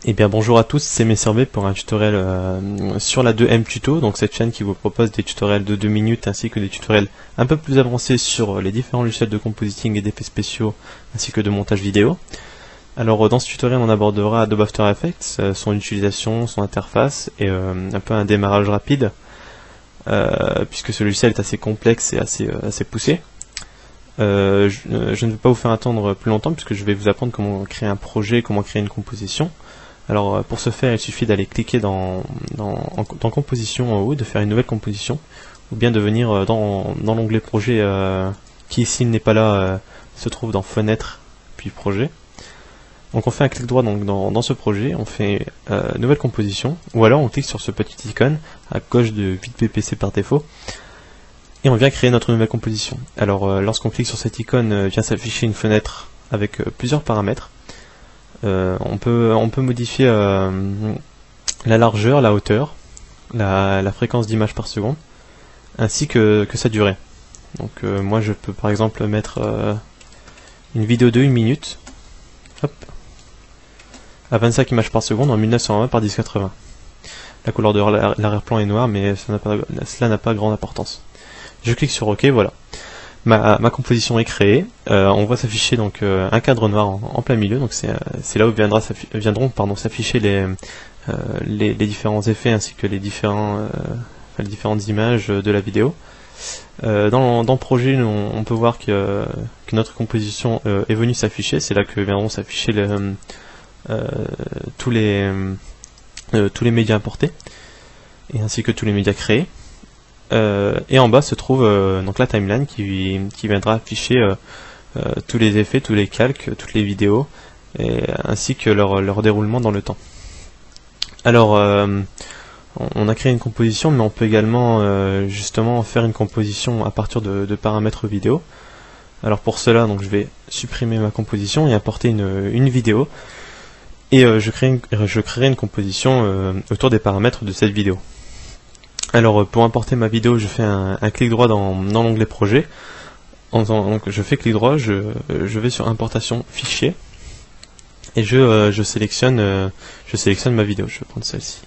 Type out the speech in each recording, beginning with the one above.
Eh bien bonjour à tous, c'est MrB pour un tutoriel sur la 2M Tuto, donc cette chaîne qui vous propose des tutoriels de 2 minutes ainsi que des tutoriels un peu plus avancés sur les différents logiciels de compositing et d'effets spéciaux ainsi que de montage vidéo. Alors dans ce tutoriel on abordera Adobe After Effects, son utilisation, son interface et un peu un démarrage rapide puisque ce logiciel est assez complexe et assez poussé. Je ne vais pas vous faire attendre plus longtemps puisque je vais vous apprendre comment créer un projet, comment créer une composition. Alors pour ce faire il suffit d'aller cliquer dans composition en haut, de faire une nouvelle composition, ou bien de venir dans l'onglet projet qui ici n'est pas là, se trouve dans fenêtre puis projet. Donc on fait un clic droit donc, dans ce projet, on fait nouvelle composition, ou alors on clique sur ce petit icône à gauche de vide PPC par défaut, et on vient créer notre nouvelle composition. Alors lorsqu'on clique sur cette icône, vient s'afficher une fenêtre avec plusieurs paramètres. On peut modifier la largeur, la hauteur, la fréquence d'image par seconde, ainsi que sa durée. Donc moi je peux par exemple mettre une vidéo de 1 minute, hop, à 25 images par seconde en 1920 par 1080. La couleur de l'arrière-plan est noire, mais cela n'a pas grande importance. Je clique sur OK, voilà. Ma composition est créée, on voit s'afficher donc un cadre noir en plein milieu, donc c'est là où viendront s'afficher les différents effets ainsi que les différentes images de la vidéo. Dans le projet, on peut voir que notre composition est venue s'afficher, c'est là que viendront s'afficher tous les médias importés, et ainsi que tous les médias créés. Et en bas se trouve donc la timeline qui viendra afficher tous les effets, tous les calques, toutes les vidéos, ainsi que leur déroulement dans le temps. Alors on a créé une composition, mais on peut également justement faire une composition à partir de paramètres vidéo. Alors pour cela, donc je vais supprimer ma composition et importer une vidéo, et je créerai une composition autour des paramètres de cette vidéo. Alors pour importer ma vidéo, je fais un clic droit dans l'onglet projet. Donc je fais clic droit, je vais sur importation fichier, et je sélectionne ma vidéo. Je vais prendre celle-ci.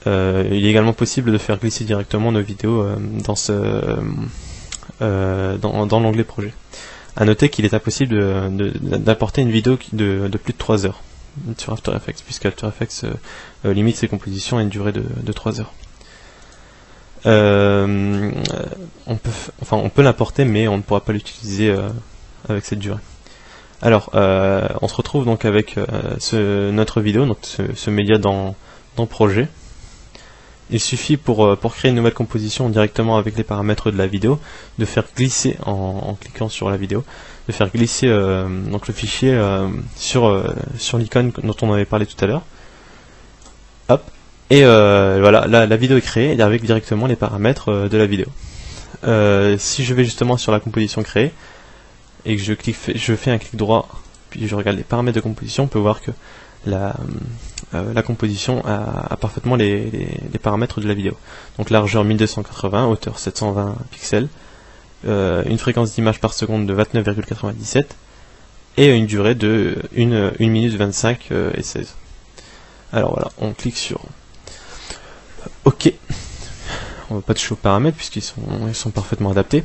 Il est également possible de faire glisser directement nos vidéos dans l'onglet projet. A noter qu'il est impossible d'importer une vidéo de plus de 3 heures sur After Effects, puisque After Effects limite ses compositions à une durée de 3 heures. On peut l'importer, mais on ne pourra pas l'utiliser avec cette durée. Alors on se retrouve donc avec notre vidéo, donc ce média dans projet. Il suffit pour créer une nouvelle composition directement avec les paramètres de la vidéo, de faire glisser en cliquant sur la vidéo, de faire glisser donc le fichier sur l'icône dont on avait parlé tout à l'heure. Hop. Et voilà, la vidéo est créée avec directement les paramètres de la vidéo. Si je vais justement sur la composition créée et que je fais un clic droit, puis je regarde les paramètres de composition, on peut voir que la composition a parfaitement les paramètres de la vidéo. Donc largeur 1280, hauteur 720 pixels, une fréquence d'image par seconde de 29,97 et une durée de 1 minute 25 et 16. Alors voilà, on clique sur OK. On ne va pas toucher aux paramètres puisqu'ils sont parfaitement adaptés.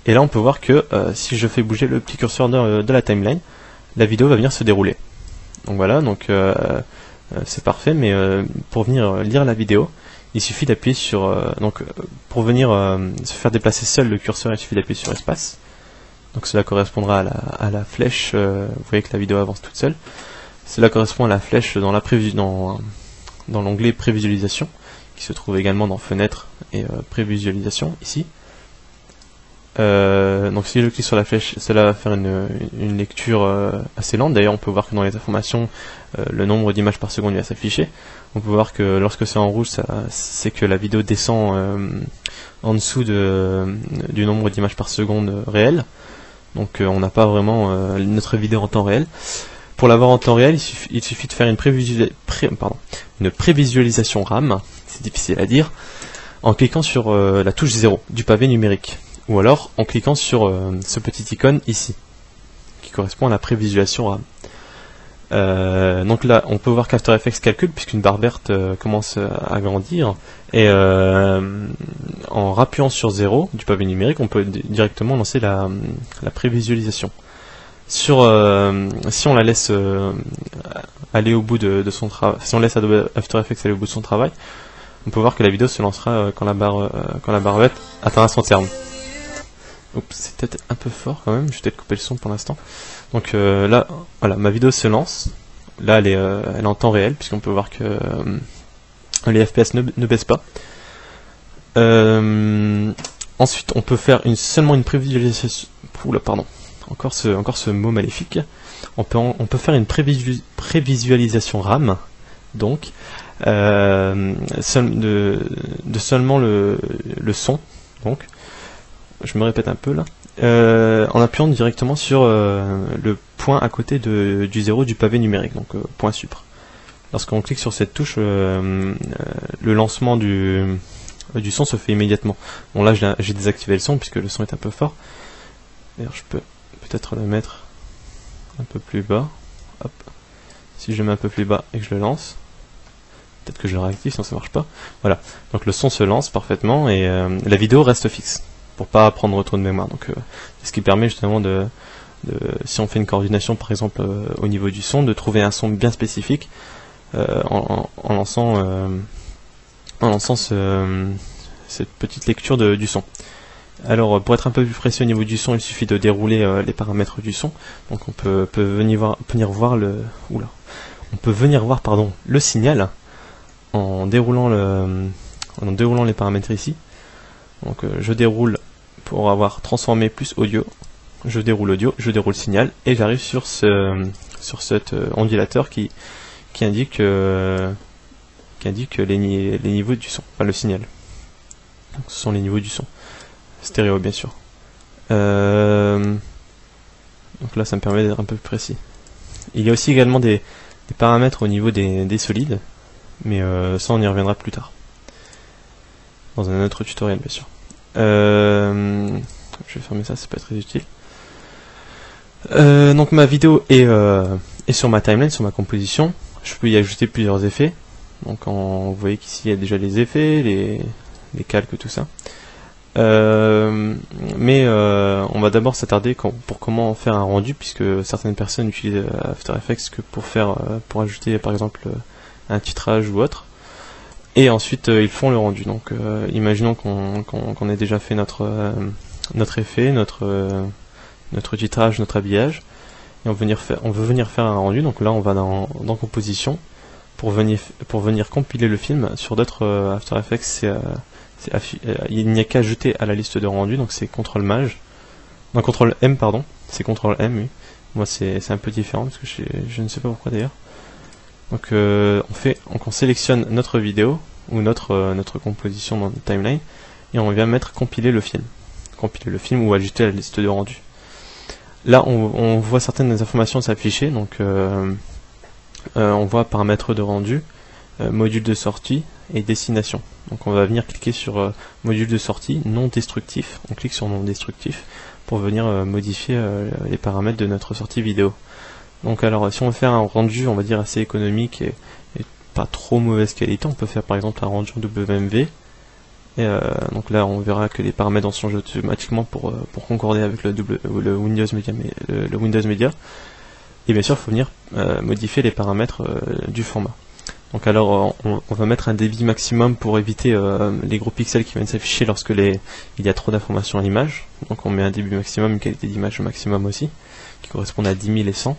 Et là on peut voir que si je fais bouger le petit curseur de la timeline, la vidéo va venir se dérouler. Donc voilà, donc c'est parfait, mais pour venir lire la vidéo, il suffit d'appuyer sur pour venir se faire déplacer seul le curseur, il suffit d'appuyer sur espace. Donc cela correspondra à la flèche, vous voyez que la vidéo avance toute seule. Cela correspond à la flèche dans l'onglet prévisualisation, qui se trouve également dans fenêtre et prévisualisation ici. Donc si je clique sur la flèche, cela va faire une lecture assez lente. D'ailleurs on peut voir que dans les informations, le nombre d'images par seconde va s'afficher. On peut voir que lorsque c'est en rouge, c'est que la vidéo descend en dessous du nombre d'images par seconde réel. Donc on n'a pas vraiment notre vidéo en temps réel. Pour l'avoir en temps réel, il suffit de faire une prévisualisation RAM, c'est difficile à dire, en cliquant sur la touche 0 du pavé numérique, ou alors en cliquant sur ce petit icône ici, qui correspond à la prévisualisation RAM. Donc là, on peut voir qu'After Effects calcule puisqu'une barre verte commence à grandir et en rappuyant sur 0 du pavé numérique, on peut directement lancer la prévisualisation. Si on la laisse aller au bout de son travail, si on laisse Adobe After Effects aller au bout de son travail, on peut voir que la vidéo se lancera quand la barre verte atteindra son terme. Oups, c'est peut-être un peu fort quand même, je vais peut-être couper le son pour l'instant. Donc là, voilà, ma vidéo se lance. Là, elle est en temps réel, puisqu'on peut voir que les FPS ne baissent pas. Ensuite, on peut faire seulement une prévisualisation. Oula, pardon. Encore ce mot maléfique. On peut faire une prévisualisation RAM, donc de seulement le son. Donc, je me répète un peu là. En appuyant directement sur le point à côté du 0 du pavé numérique, donc point supre. Lorsqu'on clique sur cette touche, le lancement du son se fait immédiatement. Bon là j'ai désactivé le son puisque le son est un peu fort. D'ailleurs je peux peut-être le mettre un peu plus bas. Hop. Si je le mets un peu plus bas et que je le lance, peut-être que je le réactive sinon ça marche pas. Voilà, donc le son se lance parfaitement et la vidéo reste fixe, pour pas prendre trop de mémoire. Donc ce qui permet justement si on fait une coordination par exemple au niveau du son, de trouver un son bien spécifique en lançant cette petite lecture du son. Alors pour être un peu plus précis au niveau du son, il suffit de dérouler les paramètres du son. Donc on peut venir voir le signal en déroulant les paramètres ici. Donc je déroule pour avoir transformé plus audio, je déroule audio, je déroule signal et j'arrive sur cet ondulateur qui indique les niveaux du son, enfin le signal. Donc ce sont les niveaux du son. Stéréo bien sûr. Donc là ça me permet d'être un peu plus précis. Il y a aussi également des paramètres au niveau des solides, mais ça on y reviendra plus tard. Dans un autre tutoriel bien sûr. Je vais fermer ça, c'est pas très utile. Donc ma vidéo est sur ma timeline, sur ma composition. Je peux y ajouter plusieurs effets. Donc vous voyez qu'ici il y a déjà les effets, les calques, tout ça. Mais on va d'abord s'attarder pour comment faire un rendu, puisque certaines personnes utilisent After Effects que pour ajouter par exemple un titrage ou autre. Et ensuite ils font le rendu. Donc imaginons qu'on ait déjà fait notre effet, notre titrage, notre habillage, et on veut venir faire un rendu. Donc là on va dans composition pour venir compiler le film sur d'autres After Effects. Il n'y a qu'à ajouter à la liste de rendu, donc c'est CTRL M pardon, c'est CTRL M, oui. Moi c'est un peu différent parce que je ne sais pas pourquoi d'ailleurs. Donc on sélectionne notre vidéo ou notre composition dans notre timeline et on vient mettre compiler le film ou ajouter à la liste de rendu. Là on voit certaines informations s'afficher, donc on voit paramètres de rendu, module de sortie et destination. Donc on va venir cliquer sur module de sortie non destructif, on clique sur non destructif pour venir modifier les paramètres de notre sortie vidéo. Donc alors si on veut faire un rendu on va dire assez économique et pas trop mauvaise qualité, on peut faire par exemple un rendu en WMV et donc là on verra que les paramètres vont changer automatiquement pour concorder avec le Windows Media, et bien sûr il faut venir modifier les paramètres du format. Donc alors on va mettre un débit maximum pour éviter les gros pixels qui viennent s'afficher lorsque il y a trop d'informations à l'image. Donc on met un débit maximum, une qualité d'image maximum aussi, qui correspond à 10 000 et 100.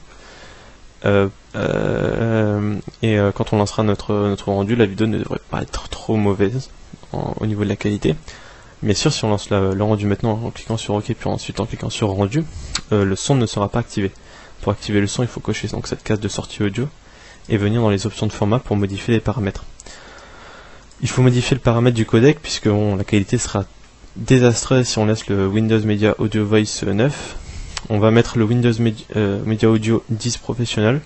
Quand on lancera notre rendu, la vidéo ne devrait pas être trop mauvaise au niveau de la qualité. Bien sûr, si on lance le rendu maintenant en cliquant sur OK puis ensuite en cliquant sur rendu, le son ne sera pas activé. Pour activer le son, il faut cocher donc cette case de sortie audio et venir dans les options de format pour modifier les paramètres. Il faut modifier le paramètre du codec puisque la qualité sera désastreuse si on laisse le Windows Media Audio Voice 9. On va mettre le Windows Media Audio 10 Professional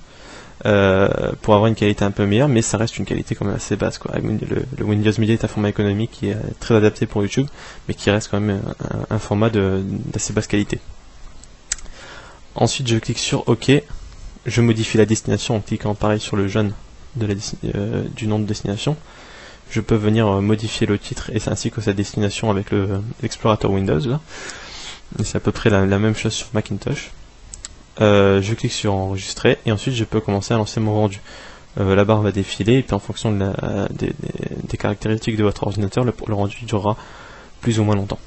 pour avoir une qualité un peu meilleure, mais ça reste une qualité quand même assez basse, quoi. Le Windows Media est un format économique qui est très adapté pour YouTube, mais qui reste quand même un format d'assez basse qualité. Ensuite je clique sur OK je modifie la destination en cliquant pareil sur le jaune de du nom de destination. Je peux venir modifier le titre et ainsi que sa destination avec l'explorateur Windows là. C'est à peu près la même chose sur Macintosh. Je clique sur enregistrer et ensuite je peux commencer à lancer mon rendu. La barre va défiler et puis en fonction des caractéristiques de votre ordinateur, le rendu durera plus ou moins longtemps.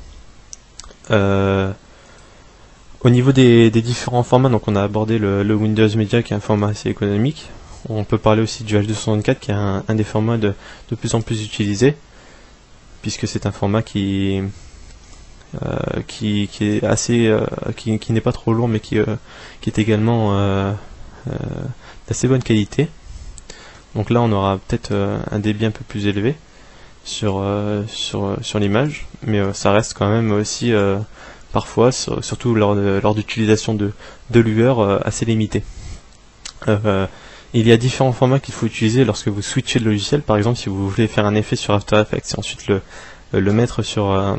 Au niveau des différents formats, donc on a abordé le Windows Media qui est un format assez économique. On peut parler aussi du H264 qui est un des formats de plus en plus utilisé, puisque c'est un format qui est assez qui n'est pas trop lourd mais qui est également d'assez bonne qualité. Donc là on aura peut-être un débit un peu plus élevé sur l'image, mais ça reste quand même aussi parfois, surtout lors d'utilisation de lueurs assez limitées. Il y a différents formats qu'il faut utiliser lorsque vous switchez le logiciel. Par exemple, si vous voulez faire un effet sur After Effects et ensuite le mettre sur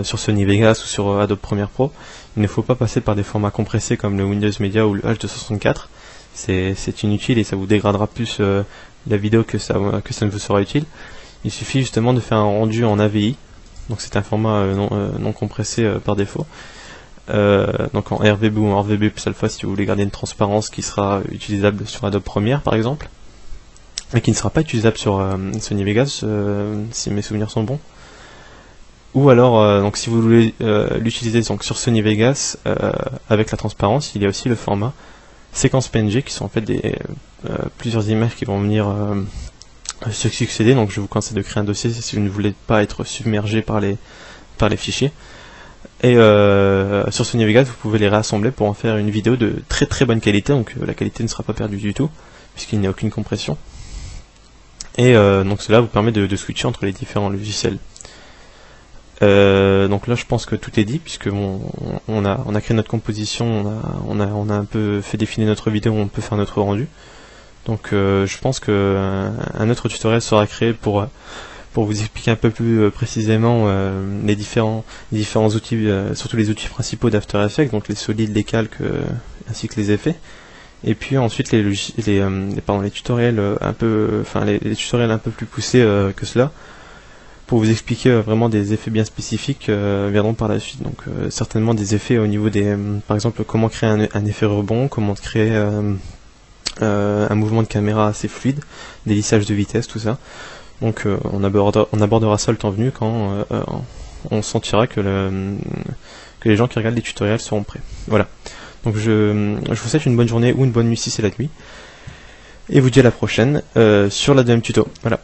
Sony Vegas ou sur Adobe Premiere Pro, il ne faut pas passer par des formats compressés comme le Windows Media ou le H264. C'est inutile et ça vous dégradera plus la vidéo que ça ne vous sera utile. Il suffit justement de faire un rendu en AVI, donc c'est un format non compressé par défaut. Donc en RVB ou en RVB plus alpha si vous voulez garder une transparence qui sera utilisable sur Adobe Premiere par exemple, mais qui ne sera pas utilisable sur Sony Vegas si mes souvenirs sont bons. Ou alors, donc si vous voulez l'utiliser donc sur Sony Vegas avec la transparence, il y a aussi le format séquence PNG qui sont en fait plusieurs images qui vont venir se succéder. Donc je vous conseille de créer un dossier si vous ne voulez pas être submergé par les fichiers. Et sur Sony Vegas, vous pouvez les réassembler pour en faire une vidéo de très très bonne qualité, donc la qualité ne sera pas perdue du tout, puisqu'il n'y a aucune compression. Et donc cela vous permet de switcher entre les différents logiciels. Donc là je pense que tout est dit, puisque on a créé notre composition, on a un peu fait défiler notre vidéo, on peut faire notre rendu. Donc je pense que un autre tutoriel sera créé pour vous expliquer un peu plus précisément les différents outils, surtout les outils principaux d'After Effects, donc les solides, les calques, ainsi que les effets. Et puis ensuite les tutoriels les tutoriels un peu plus poussés que cela, pour vous expliquer vraiment des effets bien spécifiques viendront par la suite. Donc certainement des effets au niveau par exemple comment créer un effet rebond, comment créer un mouvement de caméra assez fluide, des lissages de vitesse, tout ça. Donc on abordera ça le temps venu quand on sentira que les gens qui regardent les tutoriels seront prêts. Voilà. Donc je vous souhaite une bonne journée ou une bonne nuit si c'est la nuit. Et vous dis à la prochaine sur la deuxième tuto. Voilà.